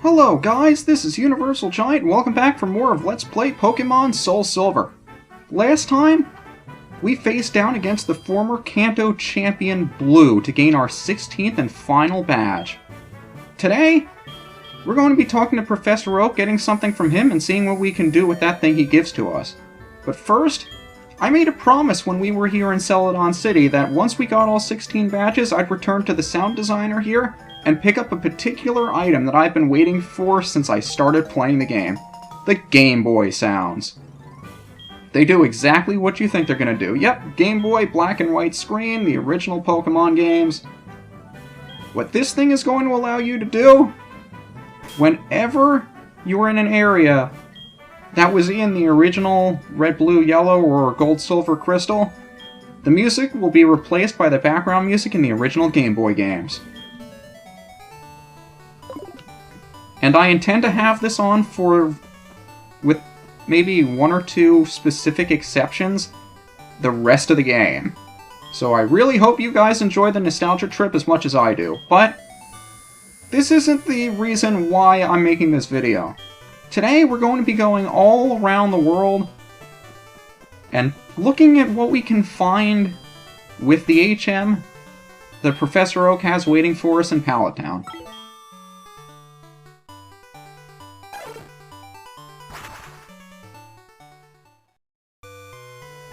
Hello guys, this is UniversalGiant, and welcome back for more of Let's Play Pokémon SoulSilver. Last time, we faced down against the former Kanto champion Blue to gain our 16th and final badge. Today, we're going to be talking to Professor Oak, getting something from him, and seeing what we can do with that thing he gives to us. But first, I made a promise when we were here in Celadon City that once we got all 16 badges, I'd return to the sound designer here and pick up a particular item that I've been waiting for since I started playing the game. The Game Boy sounds. They do exactly what you think they're going to do. Yep, Game Boy black and white screen, the original Pokemon games. What this thing is going to allow you to do, whenever you're in an area that was in the original Red, Blue, Yellow, or Gold, Silver, Crystal, the music will be replaced by the background music in the original Game Boy games. And I intend to have this on with maybe one or two specific exceptions, the rest of the game. So I really hope you guys enjoy the nostalgia trip as much as I do. But this isn't the reason why I'm making this video. Today we're going to be going all around the world and looking at what we can find with the HM that Professor Oak has waiting for us in Pallet Town.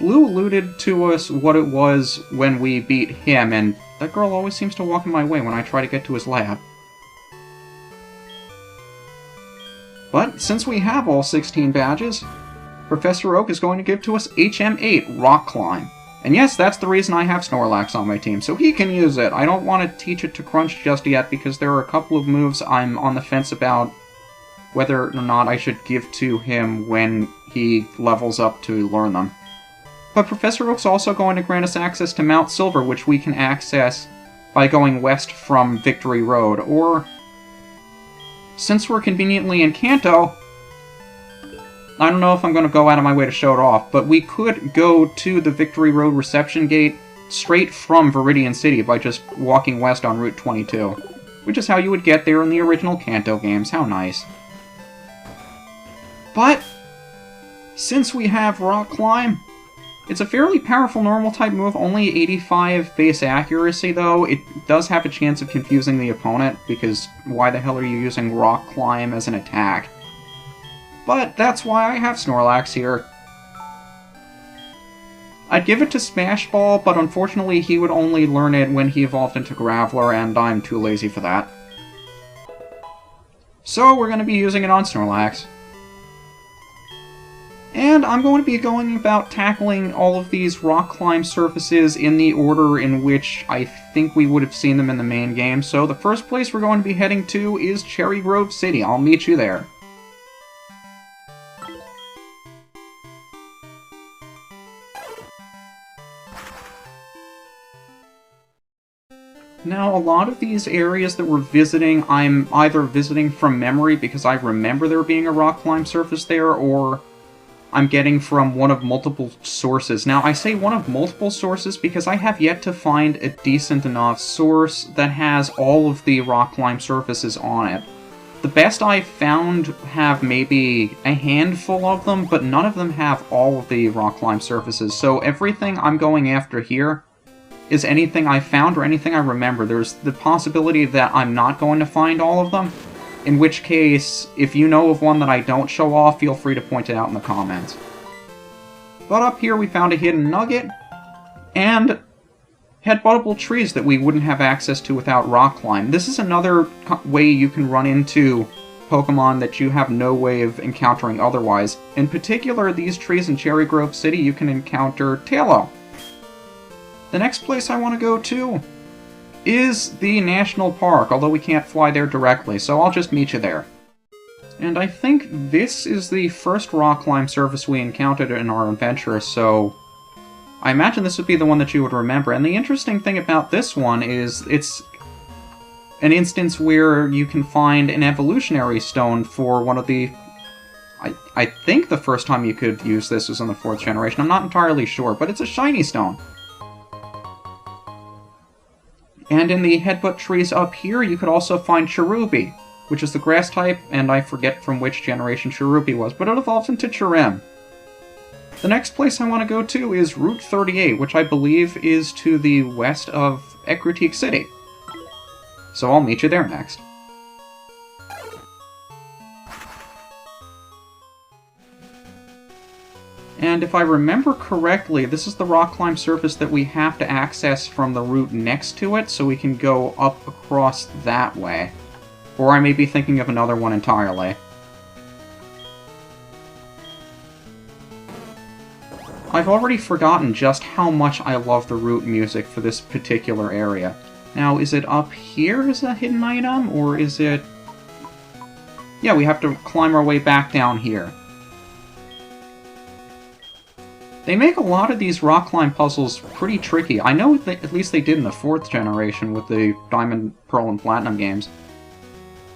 Blue alluded to us what it was when we beat him, and that girl always seems to walk in my way when I try to get to his lab. But since we have all 16 badges, Professor Oak is going to give to us HM08 Rock Climb. And yes, that's the reason I have Snorlax on my team, so he can use it. I don't want to teach it to Crunch just yet, because there are a couple of moves I'm on the fence about whether or not I should give to him when he levels up to learn them. But Professor Oak's also going to grant us access to Mount Silver, which we can access by going west from Victory Road, or, since we're conveniently in Kanto, I don't know if I'm going to go out of my way to show it off, but we could go to the Victory Road reception gate straight from Viridian City by just walking west on Route 22, which is how you would get there in the original Kanto games. How nice. But since we have Rock Climb, it's a fairly powerful normal-type move, only 85 base accuracy, though. It does have a chance of confusing the opponent, because why the hell are you using Rock Climb as an attack? But that's why I have Snorlax here. I'd give it to Smash Ball, but unfortunately he would only learn it when he evolved into Graveler, and I'm too lazy for that. So we're going to be using it on Snorlax. And I'm going to be going about tackling all of these rock climb surfaces in the order in which I think we would have seen them in the main game. So the first place we're going to be heading to is Cherry Grove City. I'll meet you there. Now, a lot of these areas that we're visiting, I'm either visiting from memory because I remember there being a rock climb surface there, or I'm getting from one of multiple sources. Now, I say one of multiple sources because I have yet to find a decent enough source that has all of the rock climb surfaces on it. The best I've found have maybe a handful of them, but none of them have all of the rock climb surfaces. So everything I'm going after here is anything I found or anything I remember. There's the possibility that I'm not going to find all of them, in which case, if you know of one that I don't show off, feel free to point it out in the comments. But up here we found a hidden nugget, and headbuttable trees that we wouldn't have access to without Rock Climb. This is another way you can run into Pokemon that you have no way of encountering otherwise. In particular, these trees in Cherry Grove City, you can encounter Taillow. The next place I want to go to is the National Park, although we can't fly there directly, so I'll just meet you there. And I think this is the first rock climb surface we encountered in our adventure, so I imagine this would be the one that you would remember. And the interesting thing about this one is it's an instance where you can find an evolutionary stone for one of the... I think the first time you could use this was in the 4th generation, I'm not entirely sure, but it's a shiny stone. And in the headbutt trees up here, you could also find Cherubi, which is the grass type, and I forget from which generation Cherubi was, but it evolves into Cherrim. The next place I want to go to is Route 38, which I believe is to the west of Ecruteak City. So I'll meet you there next. And if I remember correctly, this is the rock climb surface that we have to access from the route next to it, so we can go up across that way. Or I may be thinking of another one entirely. I've already forgotten just how much I love the route music for this particular area. Now, is it up here as a hidden item, or is it... Yeah, we have to climb our way back down here. They make a lot of these rock climb puzzles pretty tricky. I know that at least they did in the 4th generation with the Diamond, Pearl, and Platinum games.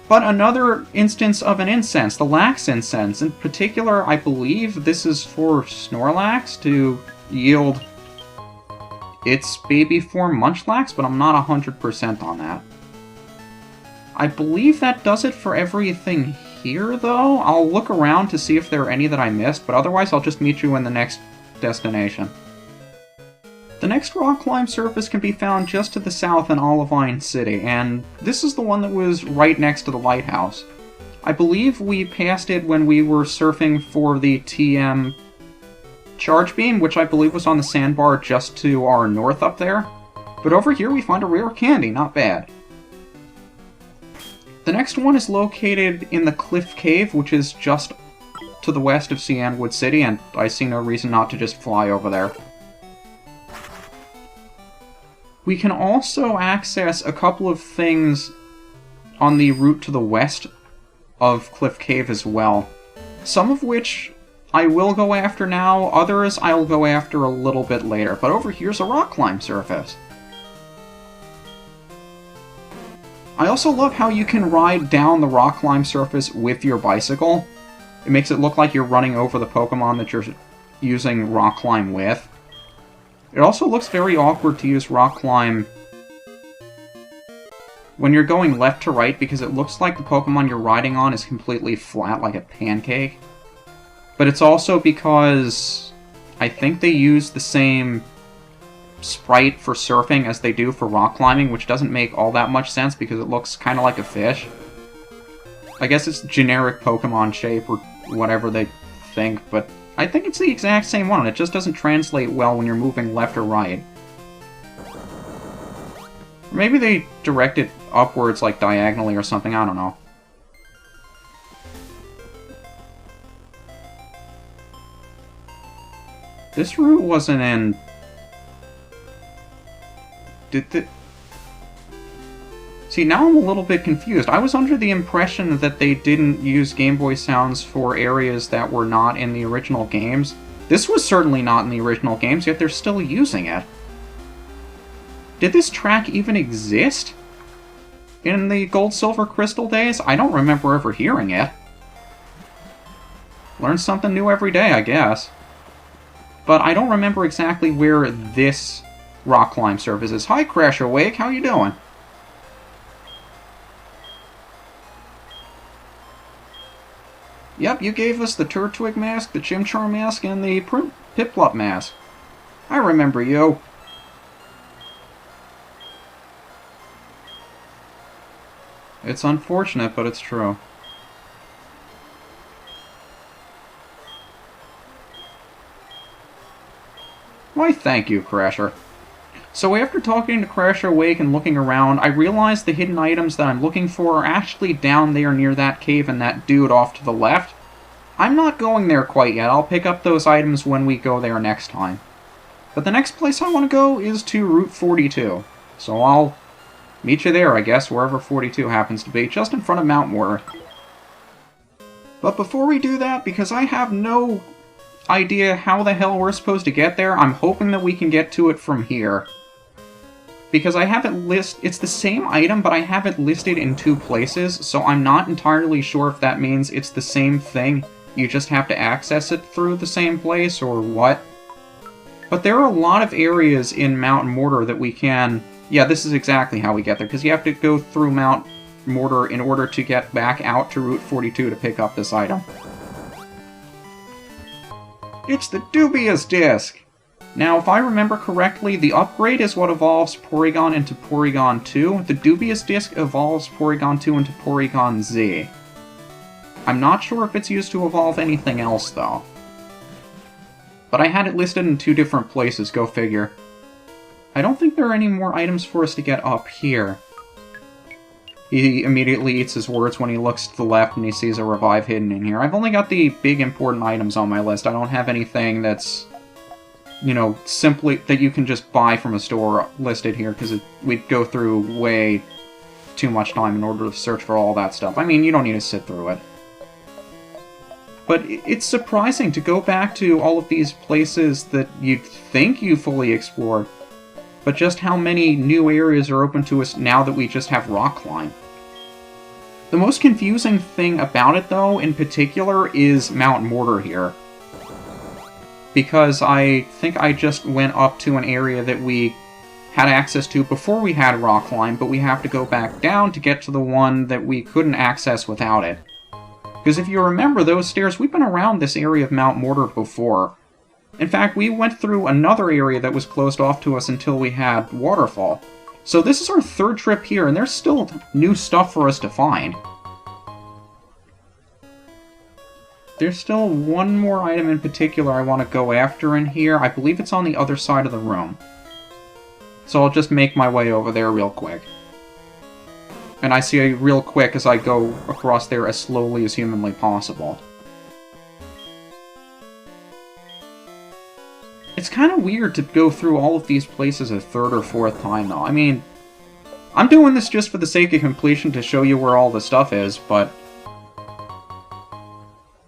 But another instance of an incense, the Lax incense. In particular, I believe this is for Snorlax to yield its baby form Munchlax, but I'm not 100% on that. I believe that does it for everything here, though. I'll look around to see if there are any that I missed, but otherwise I'll just meet you in the next destination. The next rock climb surface can be found just to the south in Olivine City, and this is the one that was right next to the lighthouse. I believe we passed it when we were surfing for the TM charge beam, which I believe was on the sandbar just to our north up there. But over here we find a rare candy, not bad. The next one is located in the Cliff Cave, which is just to the west of Cianwood City, and I see no reason not to just fly over there. We can also access a couple of things on the route to the west of Cliff Cave as well. Some of which I will go after now, others I'll go after a little bit later. But over here's a rock climb surface. I also love how you can ride down the rock climb surface with your bicycle. It makes it look like you're running over the Pokemon that you're using rock climb with. It also looks very awkward to use rock climb when you're going left to right, because it looks like the Pokemon you're riding on is completely flat like a pancake. But it's also because I think they use the same sprite for surfing as they do for rock climbing, which doesn't make all that much sense because it looks kind of like a fish. I guess it's generic Pokemon shape or whatever they think, but I think it's the exact same one. It just doesn't translate well when you're moving left or right. Or maybe they direct it upwards, like diagonally or something, I don't know. This route wasn't in... See, now I'm a little bit confused. I was under the impression that they didn't use Game Boy sounds for areas that were not in the original games. This was certainly not in the original games, yet they're still using it. Did this track even exist in the Gold, Silver, Crystal days? I don't remember ever hearing it. Learn something new every day, I guess. But I don't remember exactly where this rock climb surface is. Hi, Crasher Wake, how you doing? Yep, you gave us the Turtwig mask, the Chimchar mask, and the Piplup mask. I remember you. It's unfortunate, but it's true. Why, thank you, Crasher. So after talking to Crasher Wake and looking around, I realized the hidden items that I'm looking for are actually down there near that cave and that dude off to the left. I'm not going there quite yet. I'll pick up those items when we go there next time. But the next place I want to go is to Route 42. So I'll meet you there, I guess, wherever 42 happens to be, just in front of Mount Worth. But before we do that, because I have no idea how the hell we're supposed to get there, I'm hoping that we can get to it from here. Because I have it it's the same item, but I have it listed in two places, so I'm not entirely sure if that means it's the same thing, you just have to access it through the same place, or what. But there are a lot of areas in Mount Mortar that we can... Yeah, this is exactly how we get there, because you have to go through Mount mortar in order to get back out to Route 42 to pick up this item. It's the Dubious Disc! Now, if I remember correctly, the upgrade is what evolves Porygon into Porygon 2. The Dubious Disc evolves Porygon 2 into Porygon Z. I'm not sure if it's used to evolve anything else, though. But I had it listed in 2 different places, go figure. I don't think there are any more items for us to get up here. He immediately eats his words when he looks to the left and he sees a revive hidden in here. I've only got the big important items on my list. I don't have anything that's, you know, simply that you can just buy from a store listed here, because we'd go through way too much time in order to search for all that stuff. I mean, you don't need to sit through it. But it's surprising to go back to all of these places that you'd think you fully explored, but just how many new areas are open to us now that we just have Rock Climb. The most confusing thing about it, though, in particular, is Mount Mortar here. Because I think I just went up to an area that we had access to before we had Rock Climb, but we have to go back down to get to the one that we couldn't access without it. Because if you remember those stairs, we've been around this area of Mount Mortar before. In fact, we went through another area that was closed off to us until we had Waterfall. So this is our 3rd trip here, and there's still new stuff for us to find. There's still one more item in particular I want to go after in here. I believe it's on the other side of the room. So I'll just make my way over there real quick. And I see real quick as I go across there as slowly as humanly possible. It's kind of weird to go through all of these places a 3rd or 4th time, though. I mean, I'm doing this just for the sake of completion to show you where all the stuff is, but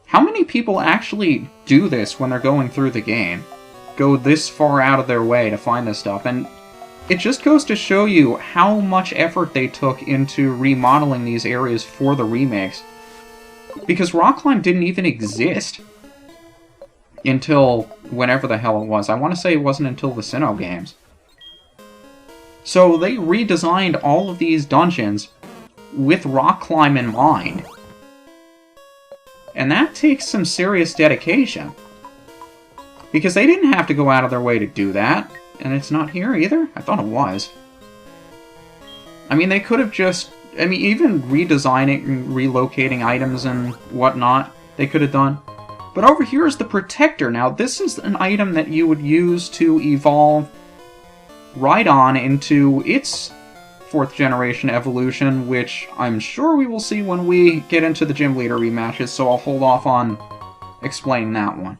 how many people actually do this when they're going through the game? Go this far out of their way to find this stuff, and it just goes to show you how much effort they took into remodeling these areas for the remakes. Because Rock Climb didn't even exist until whenever the hell it was. I want to say it wasn't until the Sinnoh games. So they redesigned all of these dungeons with Rock Climb in mind. And that takes some serious dedication. Because they didn't have to go out of their way to do that. And it's not here either? I thought it was. I mean, they could have just... I mean, even redesigning, relocating items and whatnot, they could have done. But over here is the Protector. Now, this is an item that you would use to evolve Rhydon into its 4th generation evolution, which I'm sure we will see when we get into the Gym Leader rematches, so I'll hold off on explaining that one.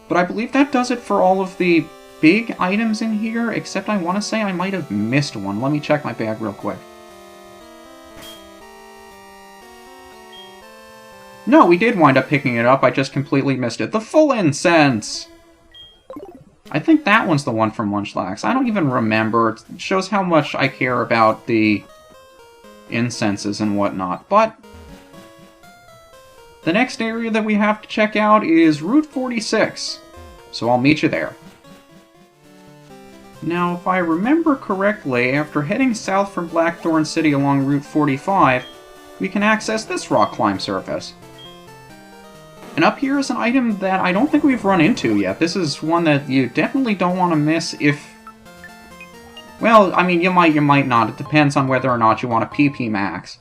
But I believe that does it for all of the big items in here, except I want to say I might have missed one. Let me check my bag real quick. No, we did wind up picking it up, I just completely missed it. The Full Incense! I think that one's the one from Munchlax. I don't even remember. It shows how much I care about the incenses and whatnot. But the next area that we have to check out is Route 46. So I'll meet you there. Now, if I remember correctly, after heading south from Blackthorn City along Route 45, we can access this rock climb surface. And up here is an item that I don't think we've run into yet. This is one that you definitely don't want to miss if... Well, I mean, you might not. It depends on whether or not you want a PP max.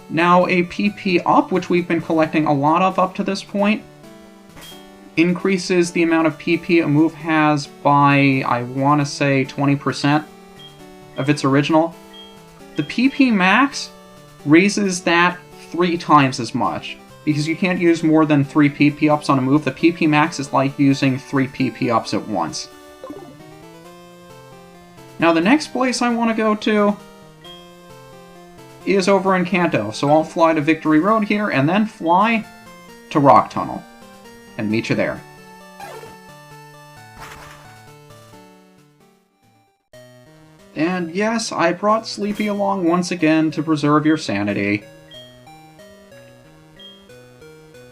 Now, a PP up, which we've been collecting a lot of up to this point, increases the amount of PP a move has by, I want to say, 20% of its original. The PP max raises that 3 times as much, because you can't use more than 3 PP ups on a move. The PP max is like using 3 PP ups at once. Now, the next place I want to go to is over in Kanto, so I'll fly to Victory Road here, and then fly to Rock Tunnel, and meet you there. And yes, I brought Sleepy along once again to preserve your sanity.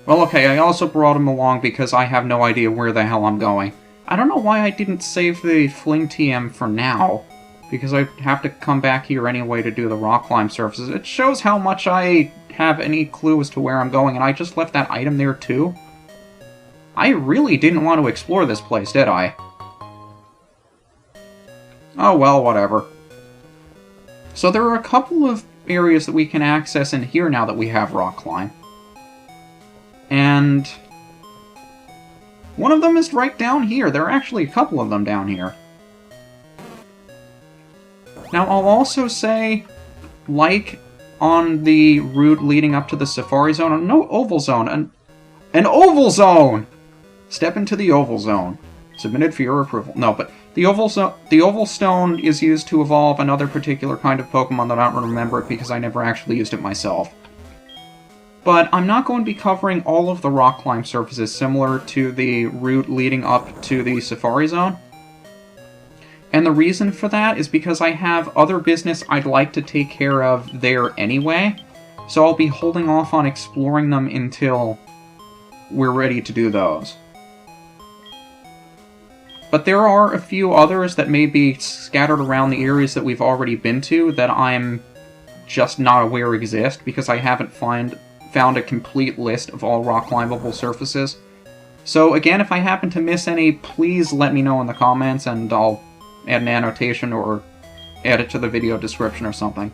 Well, okay, I also brought him along because I have no idea where the hell I'm going. I don't know why I didn't save the Fling TM for now, because I have to come back here anyway to do the rock climb surfaces. It shows how much I have any clue as to where I'm going, and I just left that item there too. I really didn't want to explore this place, did I? Oh well, whatever. So there are a couple of areas that we can access in here now that we have rock climb. And one of them is right down here. There are actually a couple of them down here. Now, I'll also say, like on the route leading up to the Safari Zone, no Oval Zone, an Oval Zone! Step into the Oval Zone. Submitted for your approval. No, but the Oval Stone is used to evolve another particular kind of Pokemon that I don't remember it because I never actually used it myself. But I'm not going to be covering all of the rock climb surfaces similar to the route leading up to the Safari Zone. And the reason for that is because I have other business I'd like to take care of there anyway, so I'll be holding off on exploring them until we're ready to do those. But there are a few others that may be scattered around the areas that we've already been to that I'm just not aware exist because I haven't found a complete list of all rock climbable surfaces. So again, if I happen to miss any, please let me know in the comments and I'll add an annotation or add it to the video description or something.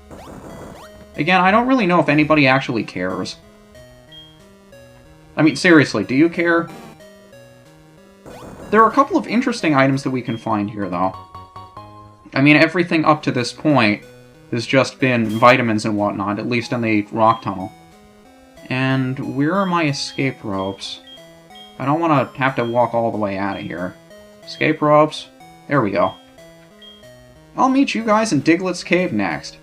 Again, I don't really know if anybody actually cares. I mean, seriously, do you care? There are a couple of interesting items that we can find here, though. I mean, everything up to this point has just been vitamins and whatnot, at least in the rock tunnel. And where are my escape ropes? I don't want to have to walk all the way out of here. Escape ropes. There we go. I'll meet you guys in Diglett's Cave next.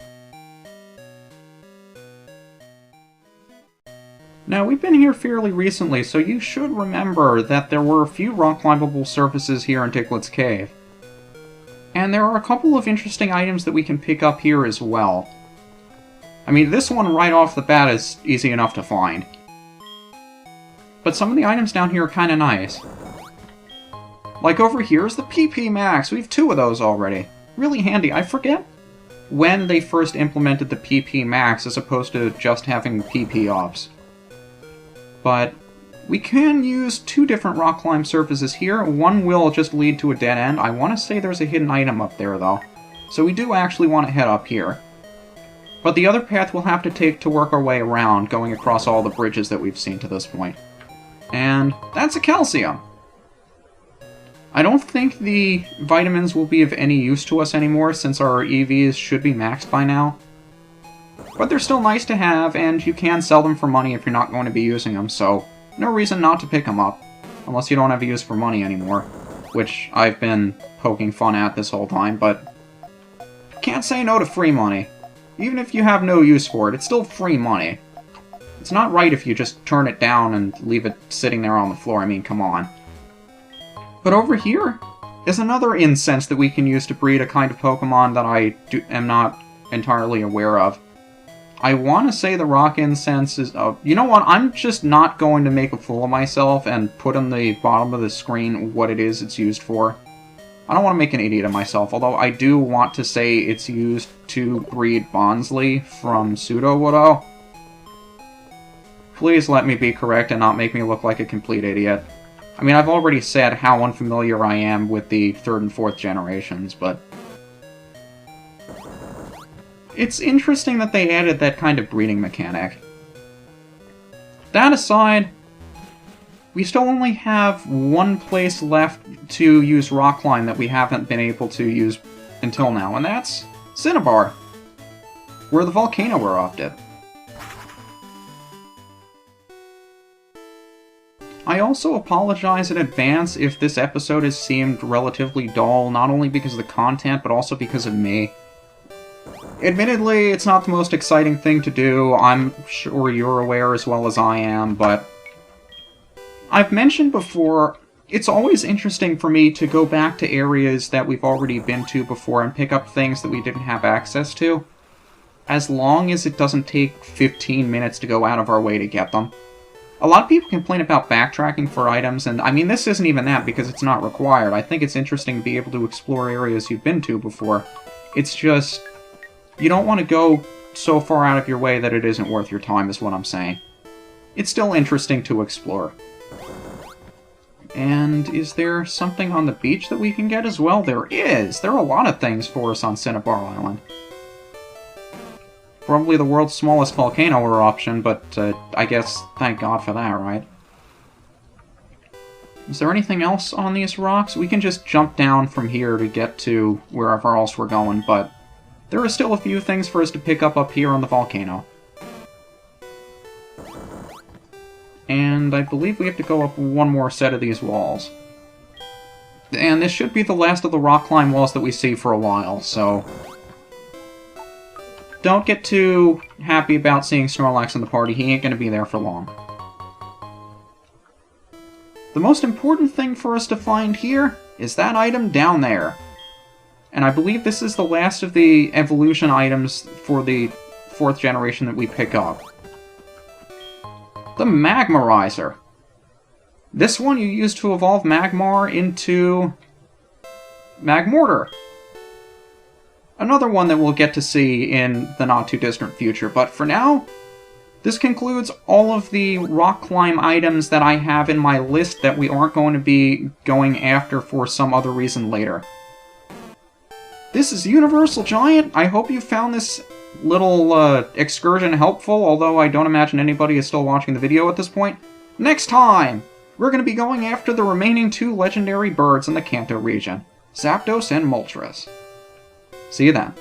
Now, we've been here fairly recently, so you should remember that there were a few rock climbable surfaces here in Diglett's Cave. And there are a couple of interesting items that we can pick up here as well. I mean, this one right off the bat is easy enough to find. But some of the items down here are kind of nice. Like over here is the PP Max. We have 2 of those already. Really handy. I forget when they first implemented the PP Max as opposed to just having PP Ops. But we can use 2 different rock climb surfaces here. One will just lead to a dead end. I want to say there's a hidden item up there, though. So we do actually want to head up here. But the other path we'll have to take to work our way around, going across all the bridges that we've seen to this point. And that's a calcium! I don't think the vitamins will be of any use to us anymore, since our EVs should be maxed by now. But they're still nice to have, and you can sell them for money if you're not going to be using them, so no reason not to pick them up, unless you don't have a use for money anymore, which I've been poking fun at this whole time, but can't say no to free money. Even if you have no use for it, it's still free money. It's not right if you just turn it down and leave it sitting there on the floor, I mean, come on. But over here is another incense that we can use to breed a kind of Pokemon that I am not entirely aware of. I want to say the rock incense is... you know what? I'm just not going to make a fool of myself and put on the bottom of the screen what it is it's used for. I don't want to make an idiot of myself, although I do want to say it's used to breed Bonsly from Pseudo-Woodoo. Please let me be correct and not make me look like a complete idiot. I mean, I've already said how unfamiliar I am with the 3rd and 4th generations, but... it's interesting that they added that kind of breeding mechanic. That aside, we still only have one place left to use Rock Climb that we haven't been able to use until now, and that's Cinnabar, where the volcano erupted. I also apologize in advance if this episode has seemed relatively dull, not only because of the content, but also because of me. Admittedly, it's not the most exciting thing to do, I'm sure you're aware as well as I am, but I've mentioned before, it's always interesting for me to go back to areas that we've already been to before and pick up things that we didn't have access to, as long as it doesn't take 15 minutes to go out of our way to get them. A lot of people complain about backtracking for items, and I mean, this isn't even that because it's not required. I think it's interesting to be able to explore areas you've been to before, It's just, you don't want to go so far out of your way that it isn't worth your time, is what I'm saying. It's still interesting to explore. And is there something on the beach that we can get as well? There is! There are a lot of things for us on Cinnabar Island. Probably the world's smallest volcano eruption, but I guess thank God for that, right? Is there anything else on these rocks? We can just jump down from here to get to wherever else we're going, but there are still a few things for us to pick up here on the volcano. And I believe we have to go up one more set of these walls. And this should be the last of the rock climb walls that we see for a while, so don't get too happy about seeing Snorlax in the party. He ain't going to be there for long. The most important thing for us to find here is that item down there. And I believe this is the last of the evolution items for the 4th generation that we pick up. The Magmarizer. This one you use to evolve Magmar into Magmortar. Another one that we'll get to see in the not-too-distant future, but for now, this concludes all of the rock climb items that I have in my list that we aren't going to be going after for some other reason later. This is UniversalGiant. I hope you found this little excursion helpful, although I don't imagine anybody is still watching the video at this point. Next time, we're going to be going after the remaining 2 legendary birds in the Kanto region, Zapdos and Moltres. See you then.